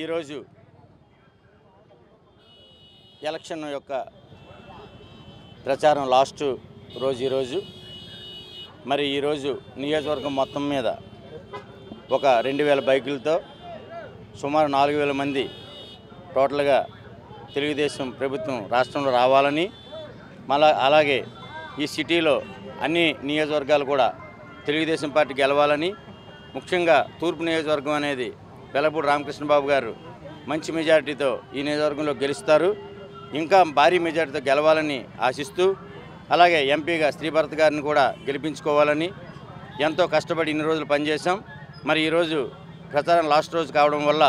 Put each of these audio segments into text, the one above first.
ఈరోజు ఎలక్షన్ యొక్క ప్రచారం లాస్ట్ రోజు ఈరోజు మరి ఈరోజు నియోజకవర్గం మొత్తం మీద ఒక 2000 బైకులతో సుమారు 4000 మంది టోటల్గా తెలుగుదేశం ప్రభుత్వం రాష్ట్రంలో రావాలని అలాగే ఈ సిటీలో అన్ని నియోజకవర్గాలు కూడా తెలుగుదేశం పార్టీ గెలవాలని ముఖ్యంగా తూర్పు నియోజకవర్గం అనేది వెలపూడి రామకృష్ణబాబు గారు మంచి మెజారిటీతో ఈ నియోజకవర్గంలో గెలుస్తారు, ఇంకా భారీ మెజారిటీతో గెలవాలని ఆశిస్తూ అలాగే ఎంపీగా శ్రీభరత్ గారిని కూడా గెలిపించుకోవాలని ఎంతో కష్టపడి ఇన్ని రోజులు పనిచేశాం. మరి ఈరోజు ప్రచారం లాస్ట్ రోజు కావడం వల్ల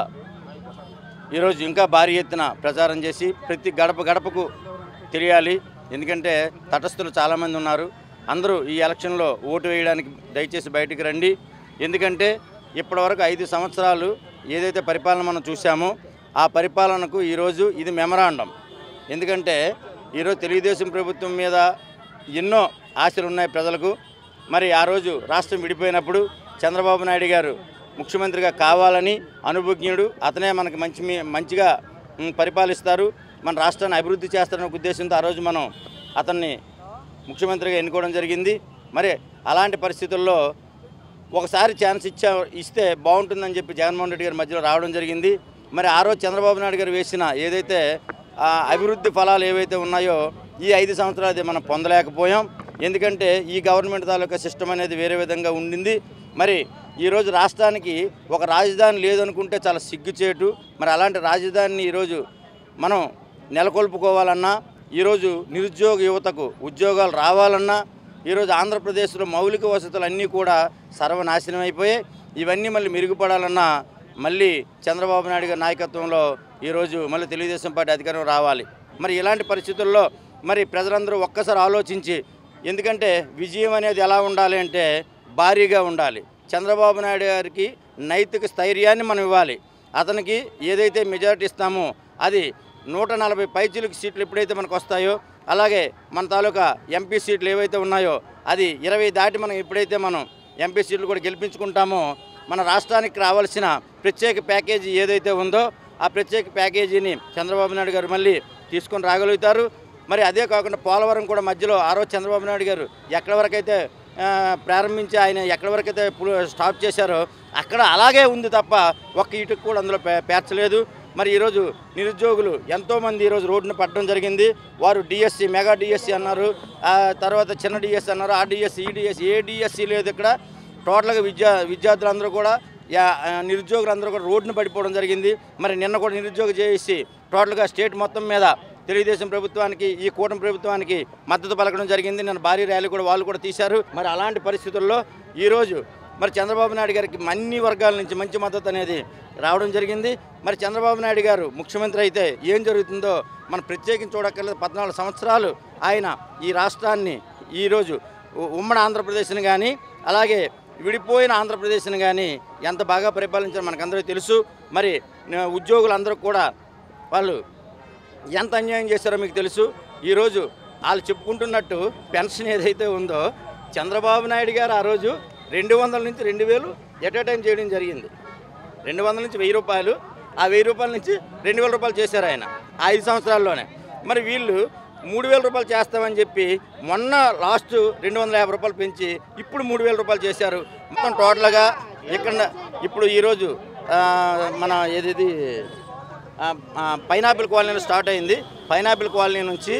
ఈరోజు ఇంకా భారీ ఎత్తున ప్రచారం చేసి ప్రతి గడప గడపకు తెలియాలి. ఎందుకంటే తటస్థులు చాలామంది ఉన్నారు. అందరూ ఈ ఎలక్షన్లో ఓటు వేయడానికి దయచేసి బయటికి రండి. ఎందుకంటే ఇప్పటివరకు 5 సంవత్సరాలు ఏదైతే పరిపాలన మనం చూసామో ఆ పరిపాలనకు ఈరోజు ఇది మెమరాండం. ఎందుకంటే ఈరోజు తెలుగుదేశం ప్రభుత్వం మీద ఎన్నో ఆశలు ఉన్నాయి ప్రజలకు. మరి ఆ రోజు రాష్ట్రం విడిపోయినప్పుడు చంద్రబాబు నాయుడు గారు ముఖ్యమంత్రిగా కావాలని అనుభవజ్ఞుడు, అతనే మనకు మంచిగా పరిపాలిస్తారు, మన రాష్ట్రాన్ని అభివృద్ధి చేస్తారనే ఉద్దేశంతో ఆ రోజు మనం అతన్ని ముఖ్యమంత్రిగా ఎన్నుకోవడం జరిగింది. మరి అలాంటి పరిస్థితుల్లో ఒకసారి ఛాన్స్ ఇస్తే బాగుంటుందని చెప్పి జగన్మోహన్ రెడ్డి గారి మధ్యలో రావడం జరిగింది. మరి ఆ రోజు చంద్రబాబు నాయుడు గారు వేసిన ఏదైతే అభివృద్ధి ఫలాలు ఏవైతే ఉన్నాయో ఈ 5 సంవత్సరాలు మనం పొందలేకపోయాం. ఎందుకంటే ఈ గవర్నమెంట్ తాలూకా సిస్టమ్ అనేది వేరే విధంగా ఉండింది. మరి ఈరోజు రాష్ట్రానికి ఒక రాజధాని లేదనుకుంటే చాలా సిగ్గుచేటు. మరి అలాంటి రాజధానిని ఈరోజు మనం నెలకొల్పుకోవాలన్నా, ఈరోజు నిరుద్యోగ యువతకు ఉద్యోగాలు రావాలన్నా, ఈరోజు ఆంధ్రప్రదేశ్లో మౌలిక వసతులు అన్నీ కూడా సర్వనాశనం అయిపోయాయి. ఇవన్నీ మళ్ళీ మెరుగుపడాలన్నా మళ్ళీ చంద్రబాబు నాయుడు గారి నాయకత్వంలో ఈరోజు మళ్ళీ తెలుగుదేశం పార్టీ అధికారం రావాలి. మరి ఇలాంటి పరిస్థితుల్లో మరి ప్రజలందరూ ఒక్కసారి ఆలోచించి, ఎందుకంటే విజయం అనేది ఎలా ఉండాలి అంటే భారీగా ఉండాలి. చంద్రబాబు నాయుడు గారికి నైతిక స్థైర్యాన్ని మనం ఇవ్వాలి. అతనికి ఏదైతే మెజారిటీ ఇస్తామో అది 140 పైచిలకు సీట్లు ఎప్పుడైతే మనకు వస్తాయో, అలాగే మన తాలూకా ఎంపీ సీట్లు ఏవైతే ఉన్నాయో అది 20 దాటి మనం ఎప్పుడైతే మనం ఎంపీ సీట్లు కూడా గెలిపించుకుంటామో మన రాష్ట్రానికి రావాల్సిన ప్రత్యేక ప్యాకేజీ ఏదైతే ఉందో ఆ ప్రత్యేక ప్యాకేజీని చంద్రబాబు నాయుడు గారు మళ్ళీ తీసుకొని రాగలుగుతారు. మరి అదే కాకుండా పోలవరం కూడా మధ్యలో ఆ రోజు చంద్రబాబు నాయుడు గారు ఎక్కడి వరకైతే ప్రారంభించి ఆయన ఎక్కడి వరకైతే స్టాప్ చేశారో అక్కడ అలాగే ఉంది తప్ప ఒక్క ఇటుకు కూడా అందులో పేర్చలేదు. మరి ఈరోజు నిరుద్యోగులు ఎంతోమంది ఈరోజు రోడ్డును పట్టడం జరిగింది. వారు డిఎస్సి, మెగా డిఎస్సి అన్నారు, తర్వాత చిన్న డిఎస్సి అన్నారు, ఆ డిఎస్సి, ఈ డిఎస్సి, ఏ డిఎస్సి లేదు. ఇక్కడ టోటల్గా విద్యార్థులందరూ కూడా నిరుద్యోగులందరూ కూడా రోడ్డును పడిపోవడం జరిగింది. మరి నిన్న కూడా నిరుద్యోగ చేసి టోటల్గా స్టేట్ మొత్తం మీద తెలుగుదేశం ప్రభుత్వానికి, ఈ కూటమి ప్రభుత్వానికి మద్దతు పలకడం జరిగింది. నిన్న భారీ ర్యాలీ కూడా వాళ్ళు కూడా తీశారు. మరి అలాంటి పరిస్థితుల్లో ఈరోజు మరి చంద్రబాబు నాయుడు గారికి అన్ని వర్గాల నుంచి మంచి మద్దతు అనేది రావడం జరిగింది. మరి చంద్రబాబు నాయుడు గారు ముఖ్యమంత్రి అయితే ఏం జరుగుతుందో మనం ప్రత్యేకించి చూడక్కర్లేదు. 14 సంవత్సరాలు ఆయన ఈ రాష్ట్రాన్ని, ఈరోజు ఉమ్మడి ఆంధ్రప్రదేశ్ని కానీ అలాగే విడిపోయిన ఆంధ్రప్రదేశ్ని కానీ ఎంత బాగా పరిపాలించారో మనకందరికీ తెలుసు. మరి ఉద్యోగులందరూ కూడా వాళ్ళు ఎంత అన్యాయం చేశారో మీకు తెలుసు. ఈరోజు వాళ్ళు చెప్పుకుంటున్నట్టు పెన్షన్ ఏదైతే ఉందో చంద్రబాబు నాయుడు గారు ఆ రోజు 200 నుంచి 2000 ఎట్ ఏ టైం చేయడం జరిగింది. 200 నుంచి 1000 రూపాయలు, ఆ 1000 రూపాయల నుంచి 2000 రూపాయలు చేశారు ఆయన ఆ 5 సంవత్సరాల్లోనే. మరి వీళ్ళు 3000 రూపాయలు చేస్తామని చెప్పి మొన్న లాస్ట్ 250 రూపాయలు పెంచి ఇప్పుడు 3000 రూపాయలు చేశారు. మొత్తం టోటల్గా ఇక్కడ ఇప్పుడు ఈరోజు మన ఏది పైనాపిల్ కాలనీ స్టార్ట్ అయింది. పైనాపిల్ కాలనీ నుంచి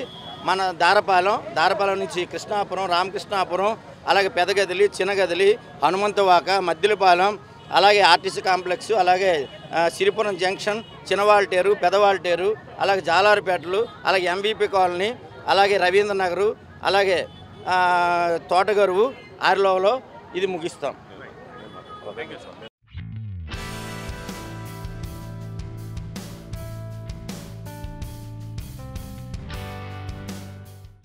మన దారపాలెం నుంచి కృష్ణాపురం, రామకృష్ణాపురం, అలాగే పెదగదిలి, చిన్నగదిలి, హనుమంతవాక, మద్దిలపాలెం, అలాగే ఆర్టీసీ కాంప్లెక్స్, అలాగే సిరిపురం జంక్షన్, చిన్నవాల్టేరు, పెదవాల్టేరు, అలాగే జాలారిపేటలు, అలాగే ఎంబీపీ కాలనీ, అలాగే రవీంద్ర నగరు, అలాగే తోటగరువు, ఆర్లోవలో ఇది ముగిస్తాం.